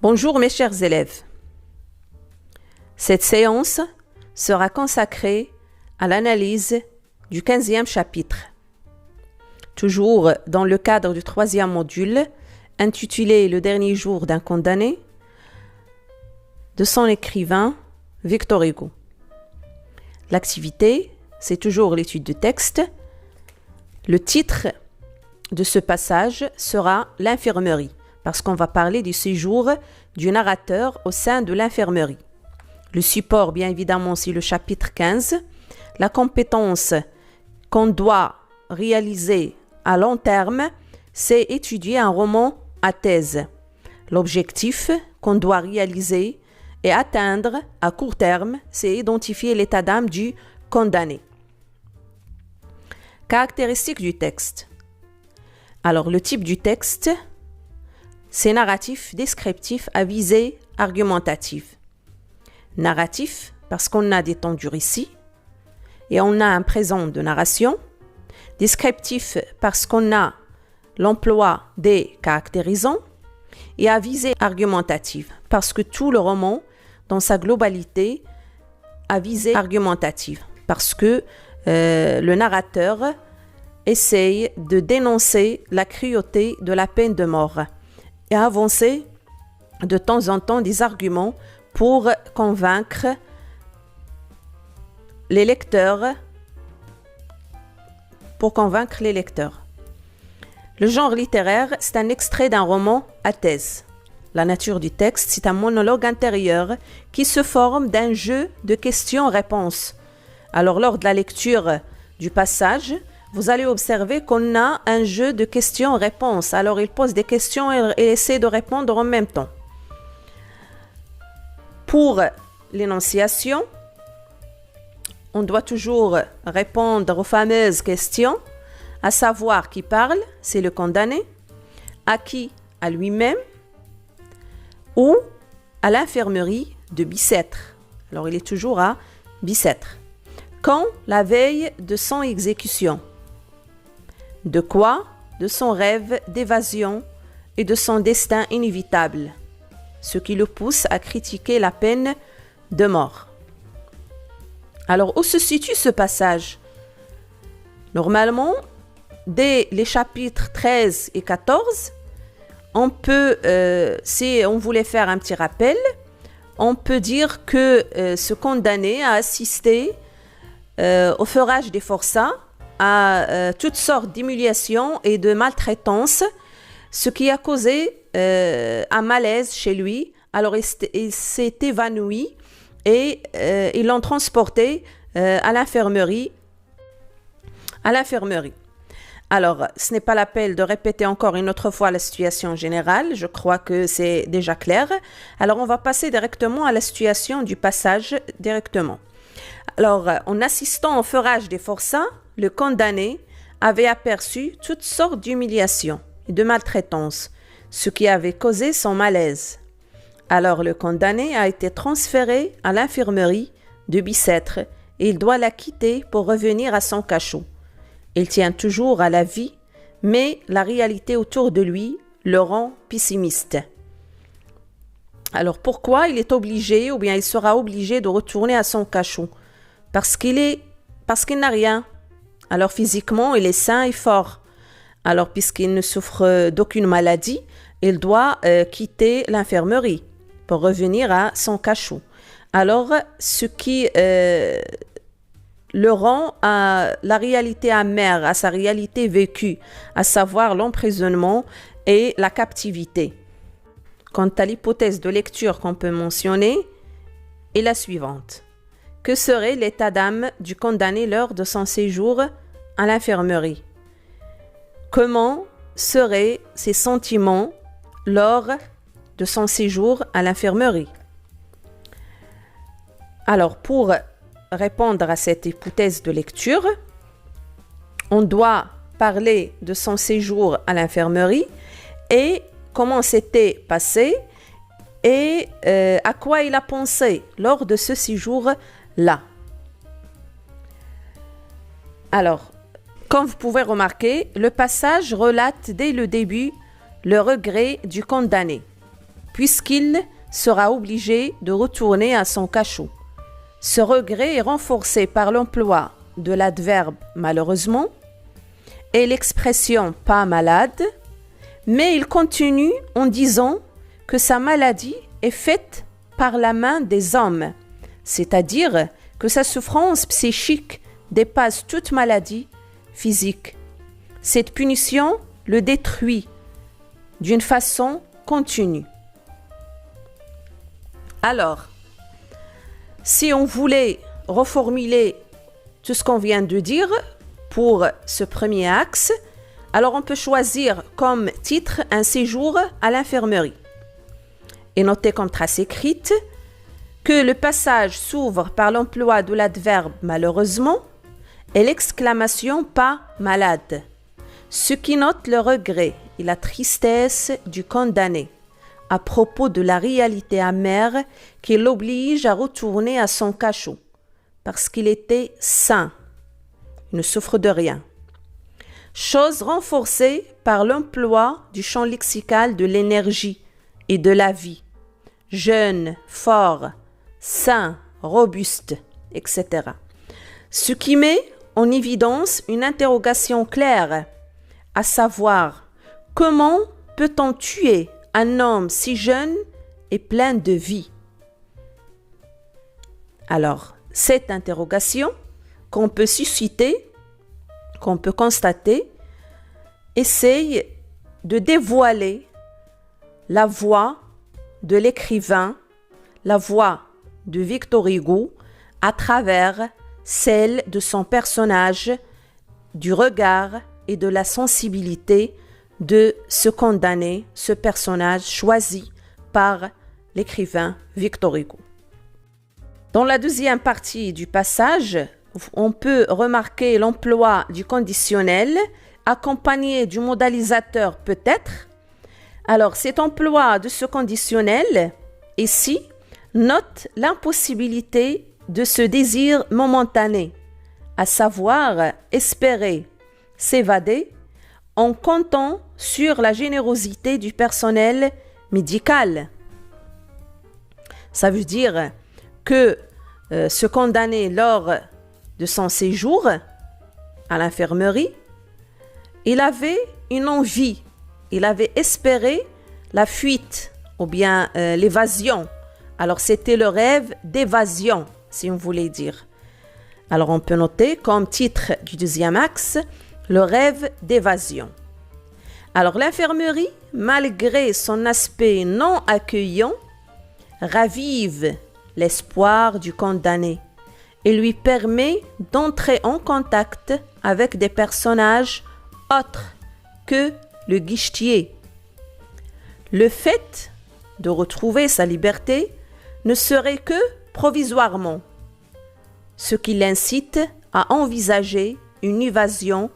Bonjour mes chers élèves. Cette séance sera consacrée à l'analyse du 15e chapitre. Toujours dans le cadre du 3e module, intitulé Le dernier jour d'un condamné, de son écrivain Victor Hugo. L'activité, c'est toujours l'étude du texte. Le titre de ce passage sera l'infirmerie, parce qu'on va parler du séjour du narrateur au sein de l'infirmerie. Le support, bien évidemment, c'est le chapitre 15. La compétence qu'on doit réaliser à long terme, c'est étudier un roman à thèse. L'objectif qu'on doit réaliser et atteindre à court terme, c'est identifier l'état d'âme du condamné. Caractéristiques du texte. Alors, le type du texte, c'est narratif, descriptif à visée argumentative. Narratif, parce qu'on a des temps du récit et on a un présent de narration. Descriptif, parce qu'on a l'emploi des caractérisants. Et à visée argumentative, parce que tout le roman, dans sa globalité, a visée argumentative. Parce que le narrateur essaye de dénoncer la cruauté de la peine de mort et avancer de temps en temps des arguments pour convaincre les lecteurs. Le genre littéraire, c'est un extrait d'un roman à thèse. La nature du texte, c'est un monologue intérieur qui se forme d'un jeu de questions-réponses. Alors, lors de la lecture du passage, vous allez observer qu'on a un jeu de questions-réponses. Alors, il pose des questions et essaie de répondre en même temps. Pour l'énonciation, on doit toujours répondre aux fameuses questions, à savoir qui parle, c'est le condamné, à qui, à lui-même, ou à l'infirmerie de Bicêtre. Alors, il est toujours à Bicêtre. Quand? La veille de son exécution. De quoi? De son rêve d'évasion et de son destin inévitable, ce qui le pousse à critiquer la peine de mort. Alors, où se situe ce passage? Normalement, dès les chapitres 13 et 14, on peut, si on voulait faire un petit rappel, on peut dire que ce condamné a assisté au feurage des forçats, à toutes sortes d'humiliations et de maltraitances, ce qui a causé un malaise chez lui. Alors, il s'est évanoui et ils l'ont transporté à l'infirmerie. Alors, ce n'est pas la peine de répéter encore une autre fois la situation générale. Je crois que c'est déjà clair. Alors, on va passer directement à la situation du passage directement. Alors, en assistant au feurage des forçats, le condamné avait aperçu toutes sortes d'humiliations et de maltraitances, ce qui avait causé son malaise. Alors, le condamné a été transféré à l'infirmerie de Bicêtre et il doit la quitter pour revenir à son cachot. Il tient toujours à la vie, mais la réalité autour de lui le rend pessimiste. Alors, pourquoi il est obligé, ou bien il sera obligé de retourner à son cachot? Parce qu'il n'a rien. Alors, physiquement, il est sain et fort. Alors, puisqu'il ne souffre d'aucune maladie, il doit quitter l'infirmerie pour revenir à son cachot. Alors, ce qui le rend à la réalité amère, à sa réalité vécue, à savoir l'emprisonnement et la captivité. Quant à l'hypothèse de lecture qu'on peut mentionner, est la suivante. Que serait l'état d'âme du condamné lors de son séjour à l'infirmerie? Comment seraient ses sentiments lors de son séjour à l'infirmerie? Alors, pour répondre à cette hypothèse de lecture, on doit parler de son séjour à l'infirmerie et comment s'était passé et à quoi il a pensé lors de ce séjour-là. Alors, comme vous pouvez remarquer, le passage relate dès le début le regret du condamné. puisqu'il sera obligé de retourner à son cachot. Ce regret est renforcé par l'emploi de l'adverbe malheureusement et l'expression pas malade, mais il continue en disant que sa maladie est faite par la main des hommes, c'est-à-dire que sa souffrance psychique dépasse toute maladie physique. Cette punition le détruit d'une façon continue. Alors, si on voulait reformuler tout ce qu'on vient de dire pour ce premier axe, alors on peut choisir comme titre un séjour à l'infirmerie et noter comme trace écrite que le passage s'ouvre par l'emploi de l'adverbe malheureusement et l'exclamation pas malade, ce qui note le regret et la tristesse du condamné à propos de la réalité amère qui l'oblige à retourner à son cachot parce qu'il était sain, il ne souffre de rien. Chose renforcée par l'emploi du champ lexical de l'énergie et de la vie, jeune, fort, sain, robuste, etc. Ce qui met en évidence une interrogation claire, à savoir comment peut-on tuer un homme si jeune et plein de vie? Alors, cette interrogation qu'on peut susciter, qu'on peut constater, essaye de dévoiler la voix de l'écrivain, la voix de Victor Hugo à travers celle de son personnage, du regard et de la sensibilité de ce condamné, ce personnage choisi par l'écrivain Victor Hugo. Dans la deuxième partie du passage, on peut remarquer l'emploi du conditionnel accompagné du modalisateur peut-être. Alors, cet emploi de ce conditionnel ici note l'impossibilité de ce désir momentané, à savoir espérer s'évader en comptant sur la générosité du personnel médical. Ça veut dire que ce condamné, lors de son séjour à l'infirmerie, il avait une envie, il avait espéré la fuite ou bien l'évasion. Alors c'était le rêve d'évasion, si on voulait dire. Alors on peut noter comme titre du deuxième axe, le rêve d'évasion. Alors l'infirmerie, malgré son aspect non accueillant, ravive l'espoir du condamné et lui permet d'entrer en contact avec des personnages autres que le guichetier. Le fait de retrouver sa liberté ne serait que provisoirement, ce qui l'incite à envisager une évasion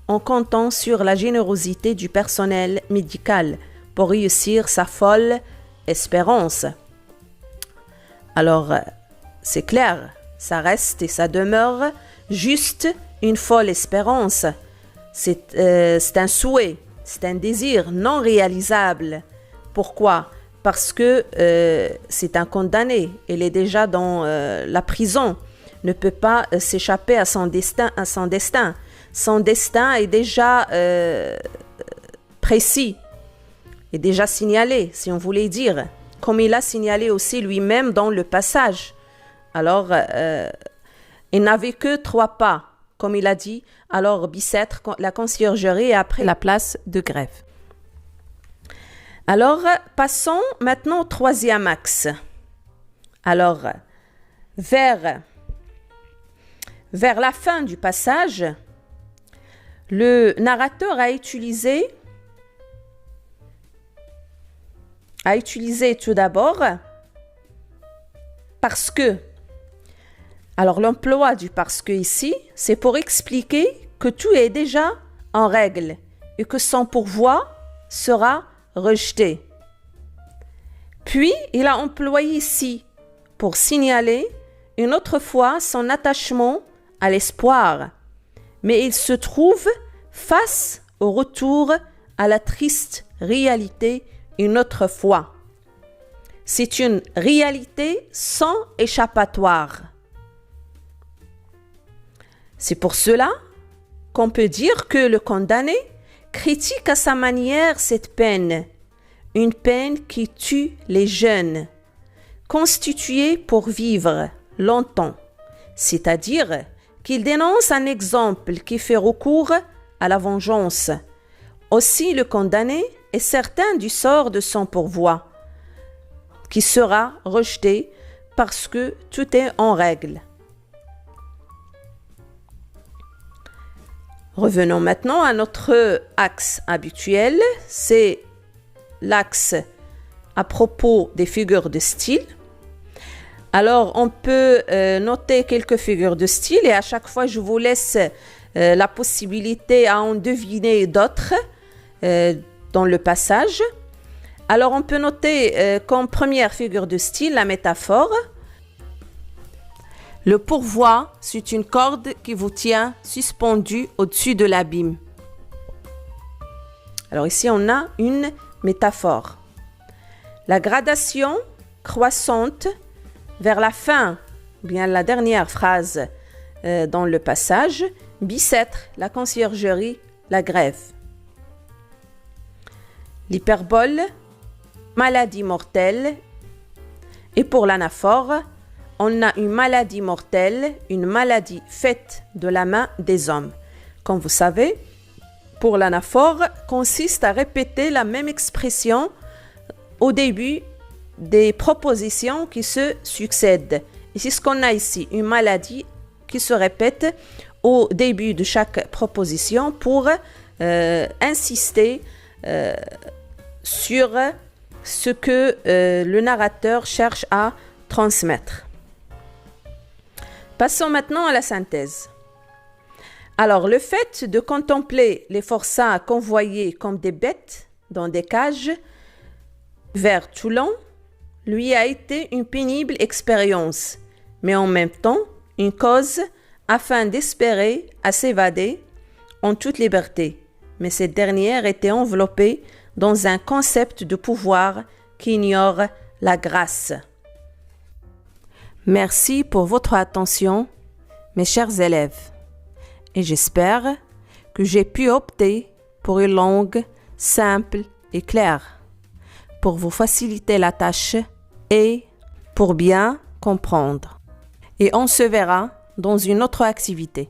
en comptant sur la générosité du personnel médical pour réussir sa folle espérance. Alors, c'est clair, ça reste et ça demeure juste une folle espérance. C'est un souhait, c'est un désir non réalisable. Pourquoi? Parce que c'est un condamné, il est déjà dans la prison, ne peut pas s'échapper à son destin. Son destin est déjà précis, est déjà signalé, si on voulait dire, comme il a signalé aussi lui-même dans le passage. Alors, il n'avait que 3 pas, comme il a dit, alors Bicêtre, la conciergerie et après la place de Grève. Alors, passons maintenant au troisième axe. Alors, vers la fin du passage, le narrateur a utilisé tout d'abord parce que. Alors l'emploi du parce que ici, c'est pour expliquer que tout est déjà en règle et que son pourvoi sera rejeté. Puis, il a employé ici pour signaler une autre fois son attachement à l'espoir, mais il se trouve face au retour à la triste réalité une autre fois. C'est une réalité sans échappatoire. C'est pour cela qu'on peut dire que le condamné critique à sa manière cette peine, une peine qui tue les jeunes, constituée pour vivre longtemps, c'est-à-dire qu'il dénonce un exemple qui fait recours à la vengeance. Aussi, le condamné est certain du sort de son pourvoi, qui sera rejeté parce que tout est en règle. Revenons maintenant à notre axe habituel, c'est l'axe à propos des figures de style. Alors, on peut noter quelques figures de style et à chaque fois, je vous laisse la possibilité à en deviner d'autres dans le passage. Alors, on peut noter comme première figure de style la métaphore. Le pourvoi, c'est une corde qui vous tient suspendu au-dessus de l'abîme. Alors ici, on a une métaphore. La gradation croissante vers la fin, bien la dernière phrase dans le passage, Bicêtre, la conciergerie, la grève. L'hyperbole, maladie mortelle. Et pour l'anaphore, on a une maladie mortelle, une maladie faite de la main des hommes. Comme vous savez, pour l'anaphore, consiste à répéter la même expression au début des propositions qui se succèdent. Et c'est ce qu'on a ici, une maladie qui se répète au début de chaque proposition pour insister sur ce que le narrateur cherche à transmettre. Passons maintenant à la synthèse. Alors, le fait de contempler les forçats convoyés comme des bêtes dans des cages vers Toulon lui a été une pénible expérience, mais en même temps une cause afin d'espérer à s'évader en toute liberté. Mais cette dernière était enveloppée dans un concept de pouvoir qui ignore la grâce. Merci pour votre attention, mes chers élèves, et j'espère que j'ai pu opter pour une langue simple et claire, pour vous faciliter la tâche et pour bien comprendre. Et on se verra dans une autre activité.